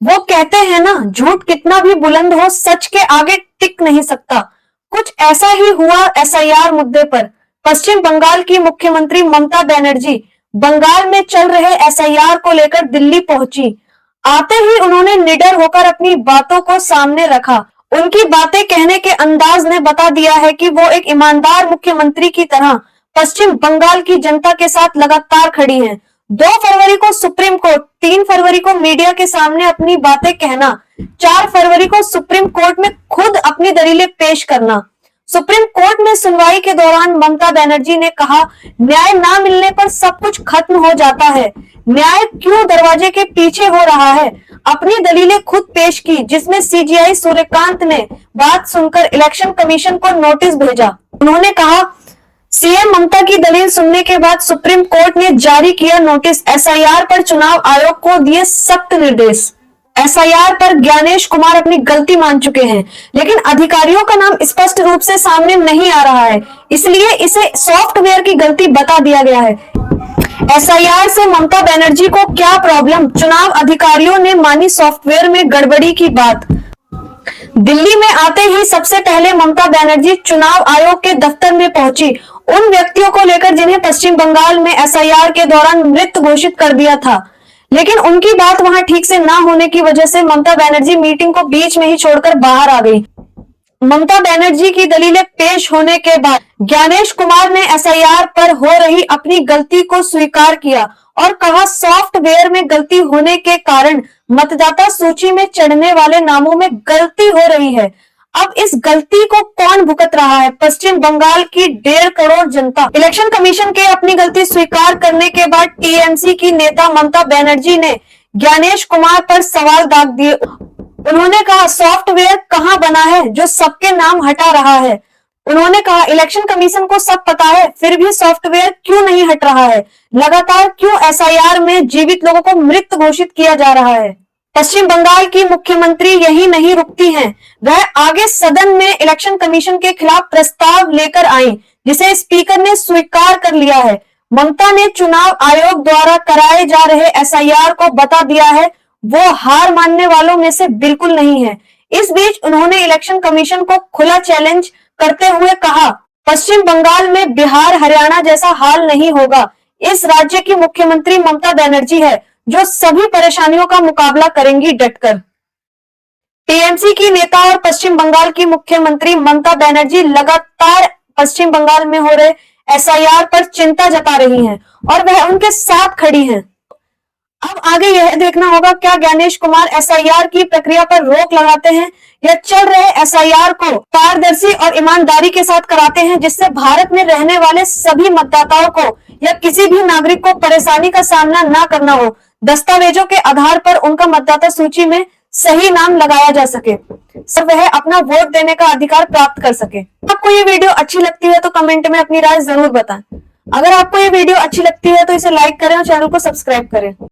वो कहते हैं ना, झूठ कितना भी बुलंद हो सच के आगे टिक नहीं सकता। कुछ ऐसा ही हुआ एसआईआर मुद्दे पर। पश्चिम बंगाल की मुख्यमंत्री ममता बनर्जी बंगाल में चल रहे एसआईआर को लेकर दिल्ली पहुंची। आते ही उन्होंने निडर होकर अपनी बातों को सामने रखा। उनकी बातें कहने के अंदाज ने बता दिया है कि वो एक ईमानदार मुख्यमंत्री की तरह पश्चिम बंगाल की जनता के साथ लगातार खड़ी हैं। 2 फरवरी को सुप्रीम कोर्ट, 3 फरवरी को मीडिया के सामने अपनी बातें कहना, 4 फरवरी को सुप्रीम कोर्ट में खुद अपनी दलीलें पेश करना। सुप्रीम कोर्ट में सुनवाई के दौरान ममता बनर्जी ने कहा, न्याय ना मिलने पर सब कुछ खत्म हो जाता है। न्याय क्यों दरवाजे के पीछे हो रहा है? अपनी दलीलें खुद पेश की, जिसमें सीजीआई सूर्यकांत ने बात सुनकर इलेक्शन कमीशन को नोटिस भेजा। उन्होंने कहा, सीएम ममता की दलील सुनने के बाद सुप्रीम कोर्ट ने जारी किया नोटिस। एसआईआर पर चुनाव आयोग को दिए सख्त निर्देश। एसआईआर पर ज्ञानेश कुमार अपनी गलती मान चुके हैं, लेकिन अधिकारियों का नाम स्पष्ट रूप से सामने नहीं आ रहा है, इसलिए इसे सॉफ्टवेयर की गलती बता दिया गया है। एसआईआर से ममता बनर्जी को क्या प्रॉब्लम? चुनाव अधिकारियों ने मानी सॉफ्टवेयर में गड़बड़ी की बात। दिल्ली में आते ही सबसे पहले ममता बनर्जी चुनाव आयोग के दफ्तर में पहुंची। उन व्यक्तियों को लेकर जिन्हें पश्चिम बंगाल में एसआईआर के दौरान मृत घोषित कर दिया था, लेकिन उनकी बात वहां ठीक से ना होने की वजह से ममता बनर्जी मीटिंग को बीच में ही छोड़कर बाहर आ गई। ममता बनर्जी की दलीलें पेश होने के बाद ज्ञानेश कुमार ने एसआईआर पर हो रही अपनी गलती को स्वीकार किया और कहा, सॉफ्टवेयर में गलती होने के कारण मतदाता सूची में चढ़ने वाले नामों में गलती हो रही है। अब इस गलती को कौन भुगत रहा है? पश्चिम बंगाल की 1.5 करोड़ जनता। इलेक्शन कमीशन के अपनी गलती स्वीकार करने के बाद टीएमसी की नेता ममता बनर्जी ने ज्ञानेश कुमार पर सवाल दाग दिए। उन्होंने कहा, सॉफ्टवेयर कहां बना है जो सबके नाम हटा रहा है? उन्होंने कहा, इलेक्शन कमीशन को सब पता है, फिर भी सॉफ्टवेयर क्यों नहीं हट रहा है? लगातार क्यों एसआईआर में जीवित लोगों को मृत घोषित किया जा रहा है? पश्चिम बंगाल की मुख्यमंत्री यही नहीं रुकती हैं, वह आगे सदन में इलेक्शन कमीशन के खिलाफ प्रस्ताव लेकर आई, जिसे स्पीकर ने स्वीकार कर लिया है। ममता ने चुनाव आयोग द्वारा कराए जा रहे एसआईआर को बता दिया है वो हार मानने वालों में से बिल्कुल नहीं है। इस बीच उन्होंने इलेक्शन कमीशन को खुला चैलेंज करते हुए कहा, पश्चिम बंगाल में बिहार हरियाणा जैसा हाल नहीं होगा। इस राज्य की मुख्यमंत्री ममता बनर्जी है जो सभी परेशानियों का मुकाबला करेंगी डटकर। टीएमसी की नेता और पश्चिम बंगाल की मुख्यमंत्री ममता बनर्जी लगातार पश्चिम बंगाल में हो रहे एसआईआर पर चिंता जता रही हैं और वह उनके साथ खड़ी हैं। अब आगे यह देखना होगा, क्या ज्ञानेश कुमार एसआईआर की प्रक्रिया पर रोक लगाते हैं या चल रहे एसआईआर को पारदर्शी और ईमानदारी के साथ कराते हैं, जिससे भारत में रहने वाले सभी मतदाताओं को या किसी भी नागरिक को परेशानी का सामना ना करना हो। दस्तावेजों के आधार पर उनका मतदाता सूची में सही नाम लगाया जा सके, वह अपना वोट देने का अधिकार प्राप्त कर सके। आपको ये वीडियो अच्छी लगती है तो कमेंट में अपनी राय जरूर बताएं। अगर आपको ये वीडियो अच्छी लगती है तो इसे लाइक करें और चैनल को सब्सक्राइब करें।